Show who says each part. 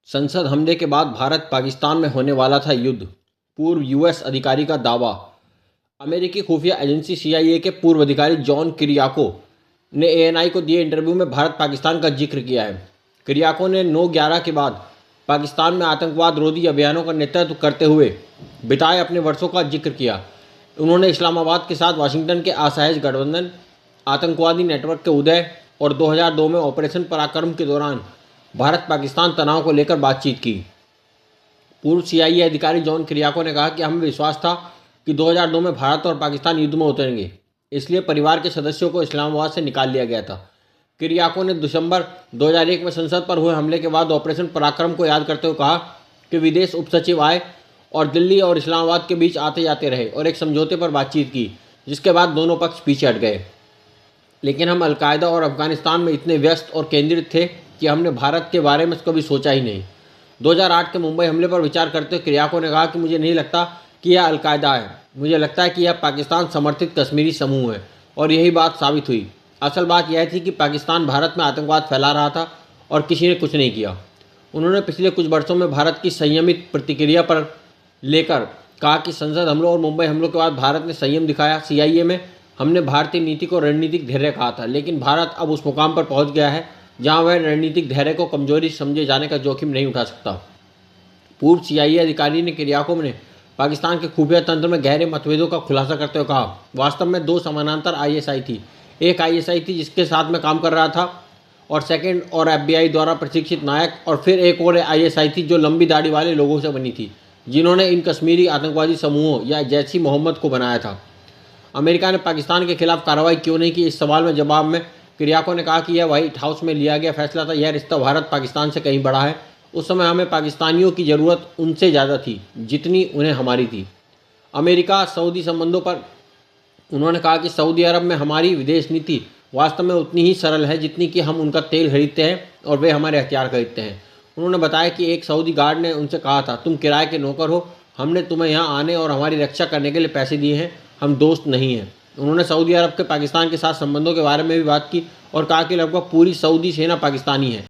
Speaker 1: संसद हमले के बाद भारत पाकिस्तान में होने वाला था युद्ध। पूर्व यूएस अधिकारी का दावा। अमेरिकी खुफिया एजेंसी सीआईए के पूर्व अधिकारी जॉन किरियाको ने एएनआई को दिए इंटरव्यू में भारत पाकिस्तान का जिक्र किया है। किरियाको ने 9/11 के बाद पाकिस्तान में आतंकवाद रोधी अभियानों का नेतृत्व करते हुए बिताए अपने वर्षों का जिक्र किया। उन्होंने इस्लामाबाद के साथ वाशिंगटन के असहज गठबंधन, आतंकवादी नेटवर्क के उदय और 2002 में ऑपरेशन पराक्रम के दौरान भारत पाकिस्तान तनाव को लेकर बातचीत की। पूर्व सीआईए अधिकारी जॉन किरियाको ने कहा कि हमें विश्वास था कि 2002 में भारत और पाकिस्तान युद्ध में उतरेंगे, इसलिए परिवार के सदस्यों को इस्लामाबाद से निकाल लिया गया था। किरियाको ने दिसंबर 2001 में संसद पर हुए हमले के बाद ऑपरेशन पराक्रम को याद करते हुए कहा कि विदेश उपसचिव आए और दिल्ली और इस्लामाबाद के बीच आते जाते रहे और एक समझौते पर बातचीत की, जिसके बाद दोनों पक्ष पीछे हट गए। लेकिन हम अलकायदा और अफगानिस्तान में इतने व्यस्त और केंद्रित थे कि हमने भारत के बारे में कभी सोचा ही नहीं। 2008 के मुंबई हमले पर विचार करते हुए किरियाको ने कहा कि मुझे नहीं लगता कि यह अलकायदा है, मुझे लगता है कि यह पाकिस्तान समर्थित कश्मीरी समूह है, और यही बात साबित हुई। असल बात यह थी कि पाकिस्तान भारत में आतंकवाद फैला रहा था और किसी ने कुछ नहीं किया। उन्होंने पिछले कुछ वर्षों में भारत की संयमित प्रतिक्रिया पर लेकर कहा कि संसद हमलों और मुंबई हमलों के बाद भारत ने संयम दिखाया। सीआईए में हमने भारतीय नीति को रणनीतिक धैर्य कहा था, लेकिन भारत अब उस मुकाम पर पहुंच गया है जहां वह रणनीतिक धैर्य को कमजोरी समझे जाने का जोखिम नहीं उठा सकता। पूर्व सीआईए अधिकारी ने किरियाको ने पाकिस्तान के खुफिया तंत्र में गहरे मतभेदों का खुलासा करते हुए कहा, वास्तव में 2 समानांतर आईएसआई थी। एक आईएसआई थी जिसके साथ मैं काम कर रहा था और सेकंड और एफबीआई द्वारा प्रशिक्षित नायक, और फिर एक और आईएसआई थी जो लंबी दाढ़ी वाले लोगों से बनी थी, जिन्होंने इन कश्मीरी आतंकवादी समूहों या जैश ई मोहम्मद को बनाया था। अमेरिका ने पाकिस्तान के खिलाफ कार्रवाई क्यों नहीं की, इस सवाल में जवाब में किरियाको ने कहा कि यह व्हाइट हाउस में लिया गया फैसला था। यह रिश्ता भारत पाकिस्तान से कहीं बड़ा है। उस समय हमें पाकिस्तानियों की ज़रूरत उनसे ज़्यादा थी जितनी उन्हें हमारी थी। अमेरिका सऊदी संबंधों पर उन्होंने कहा कि सऊदी अरब में हमारी विदेश नीति वास्तव में उतनी ही सरल है जितनी कि हम उनका तेल खरीदते हैं और वे हमारे हथियार खरीदते हैं। उन्होंने बताया कि एक सऊदी गार्ड ने उनसे कहा था, तुम किराए के नौकर हो, हमने तुम्हें यहाँ आने और हमारी रक्षा करने के लिए पैसे दिए हैं, हम दोस्त नहीं हैं। उन्होंने सऊदी अरब के पाकिस्तान के साथ संबंधों के बारे में भी बात की और कहा कि लगभग पूरी सऊदी सेना पाकिस्तानी है।